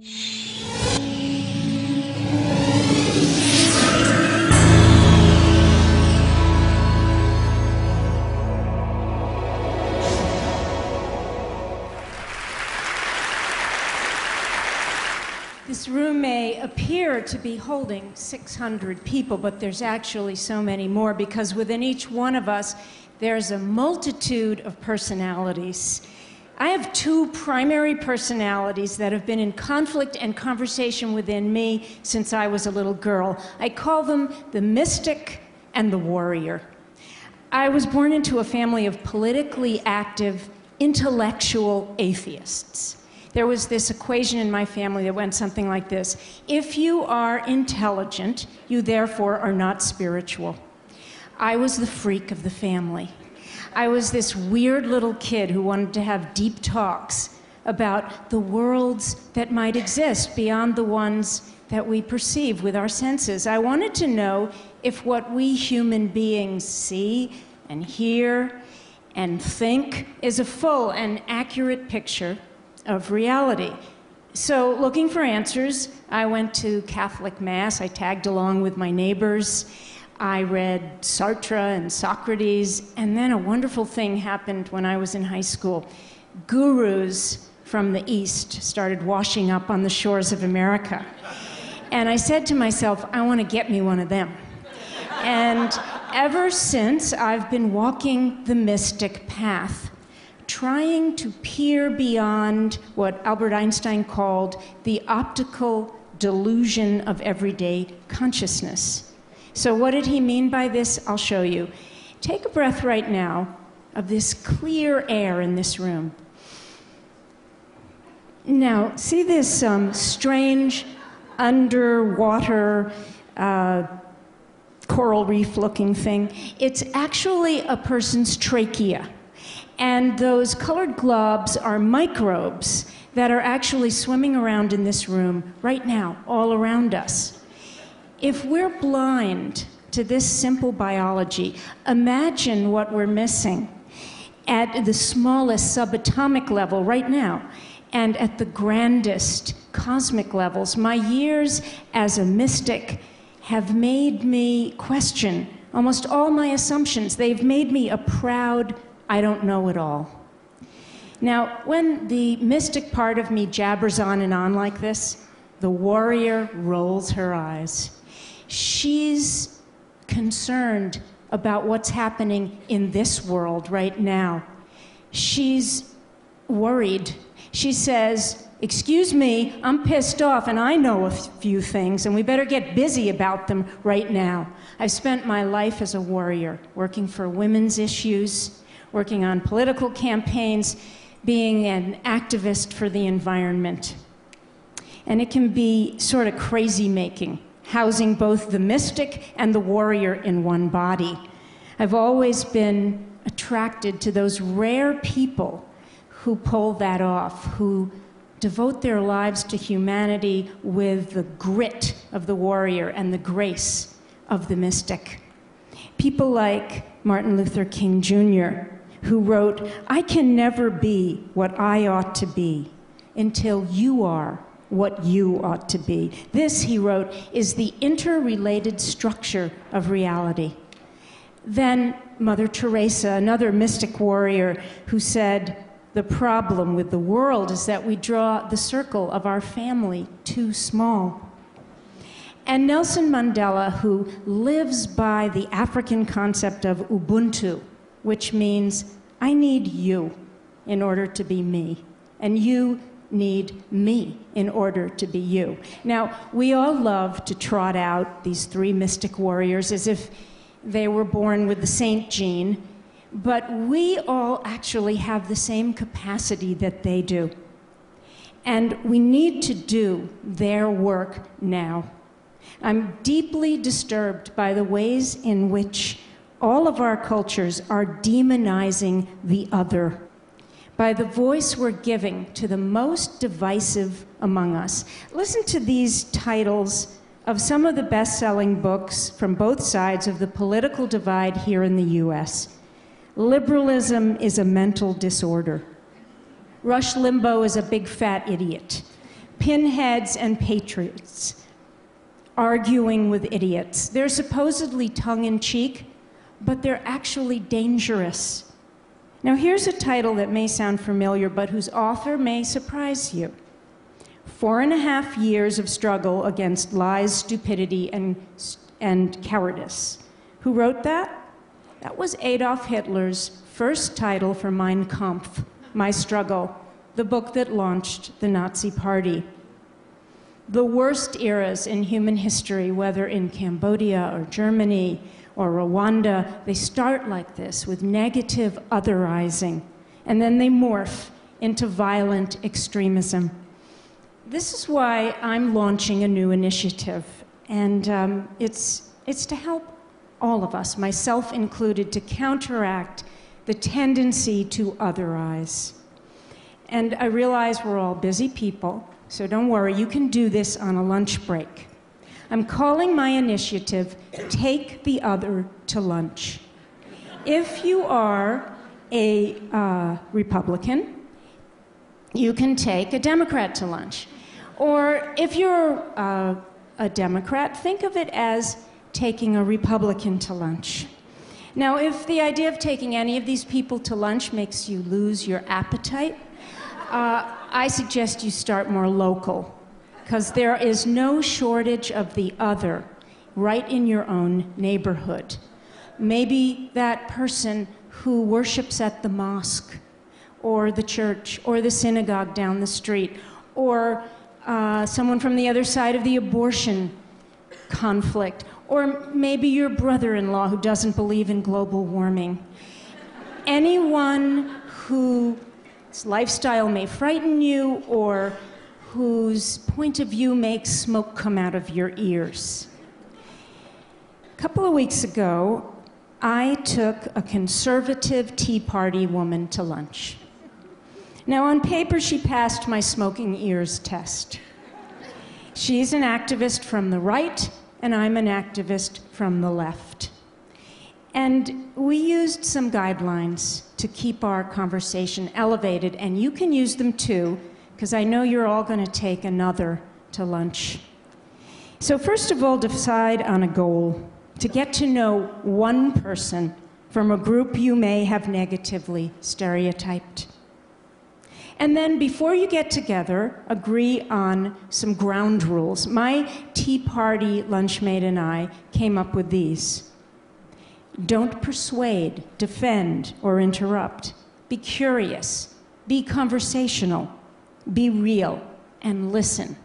This room may appear to be holding 600 people, but there's actually so many more because within each one of us, there's a multitude of personalities. I have two primary personalities that have been in conflict and conversation within me since I was a little girl. I call them the mystic and the warrior. I was born into a family of politically active, intellectual atheists. There was this equation in my family that went something like this. If you are intelligent, you therefore are not spiritual. I was the freak of the family. I was this weird little kid who wanted to have deep talks about the worlds that might exist beyond the ones that we perceive with our senses. I wanted to know if what we human beings see and hear and think is a full and accurate picture of reality. So, looking for answers, I went to Catholic Mass. I tagged along with my neighbors. I read Sartre and Socrates, and then a wonderful thing happened when I was in high school. Gurus from the East started washing up on the shores of America. And I said to myself, I want to get me one of them. And ever since, I've been walking the mystic path, trying to peer beyond what Albert Einstein called the optical delusion of everyday consciousness. So what did he mean by this? I'll show you. Take a breath right now of this clear air in this room. Now, see this strange underwater coral reef looking thing? It's actually a person's trachea. And those colored globs are microbes that are actually swimming around in this room right now, all around us. If we're blind to this simple biology, imagine what we're missing at the smallest subatomic level right now and at the grandest cosmic levels. My years as a mystic have made me question almost all my assumptions. They've made me a proud I don't know it all. Now, when the mystic part of me jabbers on and on like this, the warrior rolls her eyes. She's concerned about what's happening in this world right now. She's worried. She says, excuse me, I'm pissed off and I know a few things and we better get busy about them right now. I've spent my life as a warrior, working for women's issues, working on political campaigns, being an activist for the environment. And it can be sort of crazy-making, housing both the mystic and the warrior in one body. I've always been attracted to those rare people who pull that off, who devote their lives to humanity with the grit of the warrior and the grace of the mystic. People like Martin Luther King Jr., who wrote, I can never be what I ought to be until you are what you ought to be. This, he wrote, is the interrelated structure of reality. Then Mother Teresa, another mystic warrior, who said, the problem with the world is that we draw the circle of our family too small. And Nelson Mandela, who lives by the African concept of Ubuntu, which means I need you in order to be me, and you need me in order to be you. Now, we all love to trot out these three mystic warriors as if they were born with the saint gene, but we all actually have the same capacity that they do. And we need to do their work now. I'm deeply disturbed by the ways in which all of our cultures are demonizing the other, by the voice we're giving to the most divisive among us. Listen to these titles of some of the best-selling books from both sides of the political divide here in the US. Liberalism is a mental disorder. Rush Limbaugh is a big fat idiot. pinheads and patriots, arguing with idiots. They're supposedly tongue-in-cheek, but they're actually dangerous. Now here's a title that may sound familiar, but whose author may surprise you. 4.5 years of struggle against lies, stupidity, and cowardice. Who wrote that? That was Adolf Hitler's first title for Mein Kampf, My Struggle, the book that launched the Nazi Party. The worst eras in human history, whether in Cambodia or Germany or Rwanda, they start like this, with negative otherizing, and then they morph into violent extremism. This is why I'm launching a new initiative, and it's to help all of us, myself included, to counteract the tendency to otherize. And I realize we're all busy people, so don't worry, you can do this on a lunch break. I'm calling my initiative, Take the Other to Lunch. If you are a Republican, you can take a Democrat to lunch. Or if you're a Democrat, think of it as taking a Republican to lunch. Now, if the idea of taking any of these people to lunch makes you lose your appetite, I suggest you start more local, because there is no shortage of the other right in your own neighborhood. Maybe that person who worships at the mosque, or the church, or the synagogue down the street, or someone from the other side of the abortion conflict, or maybe your brother-in-law who doesn't believe in global warming. Anyone whose lifestyle may frighten you, or whose point of view makes smoke come out of your ears. A couple of weeks ago, I took a conservative Tea Party woman to lunch. Now, on paper, she passed my smoking ears test. She's an activist from the right, and I'm an activist from the left. And we used some guidelines to keep our conversation elevated, and you can use them too, because I know you're all going to take another to lunch. So first of all, decide on a goal, to get to know one person from a group you may have negatively stereotyped. And then before you get together, agree on some ground rules. My Tea Party lunchmate and I came up with these. Don't persuade, defend, or interrupt. Be curious, be conversational, be real, and listen.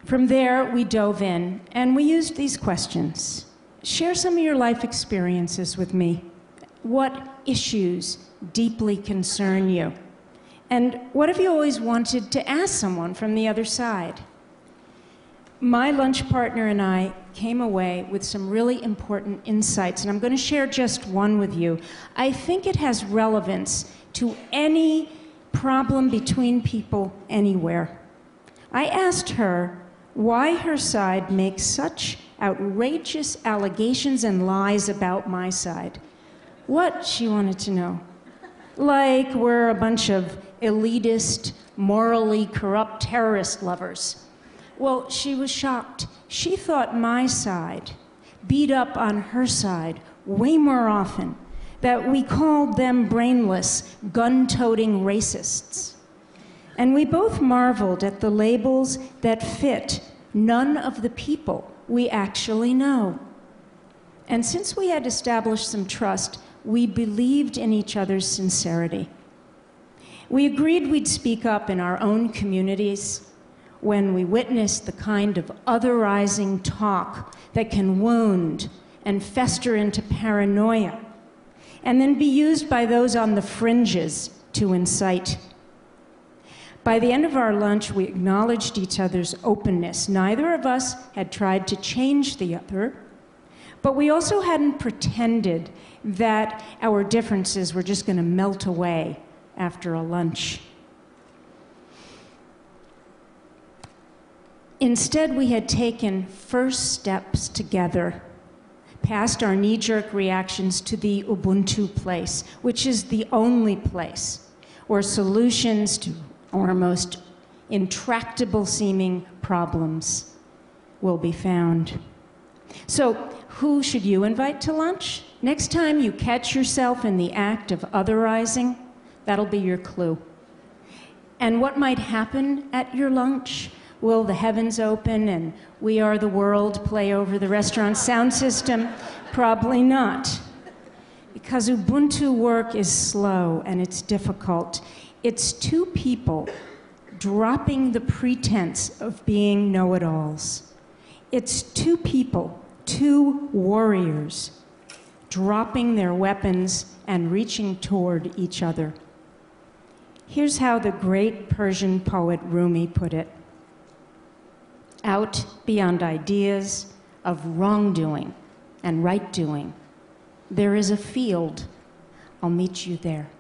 From there, we dove in, and we used these questions. Share some of your life experiences with me. What issues deeply concern you? And what have you always wanted to ask someone from the other side? My lunch partner and I came away with some really important insights, and I'm going to share just one with you. I think it has relevance to any problem between people anywhere. I asked her why her side makes such outrageous allegations and lies about my side. What, she wanted to know. Like we're a bunch of elitist, morally corrupt terrorist lovers. Well, she was shocked. She thought my side beat up on her side way more often, that we called them brainless, gun-toting racists. And we both marveled at the labels that fit none of the people we actually know. And since we had established some trust, we believed in each other's sincerity. We agreed we'd speak up in our own communities when we witnessed the kind of otherizing talk that can wound and fester into paranoia, and then be used by those on the fringes to incite. By the end of our lunch, we acknowledged each other's openness. Neither of us had tried to change the other, but we also hadn't pretended that our differences were just going to melt away after a lunch. Instead, we had taken first steps together, past our knee-jerk reactions to the Ubuntu place, which is the only place where solutions to our most intractable seeming problems will be found. So, who should you invite to lunch? Next time you catch yourself in the act of otherizing, that'll be your clue. And what might happen at your lunch? Will the heavens open and We Are the World play over the restaurant sound system? Probably not. Because Ubuntu work is slow and it's difficult. It's two people dropping the pretense of being know-it-alls. It's two people, two warriors, dropping their weapons and reaching toward each other. Here's how the great Persian poet Rumi put it: out beyond ideas of wrongdoing and right doing, there is a field. I'll meet you there.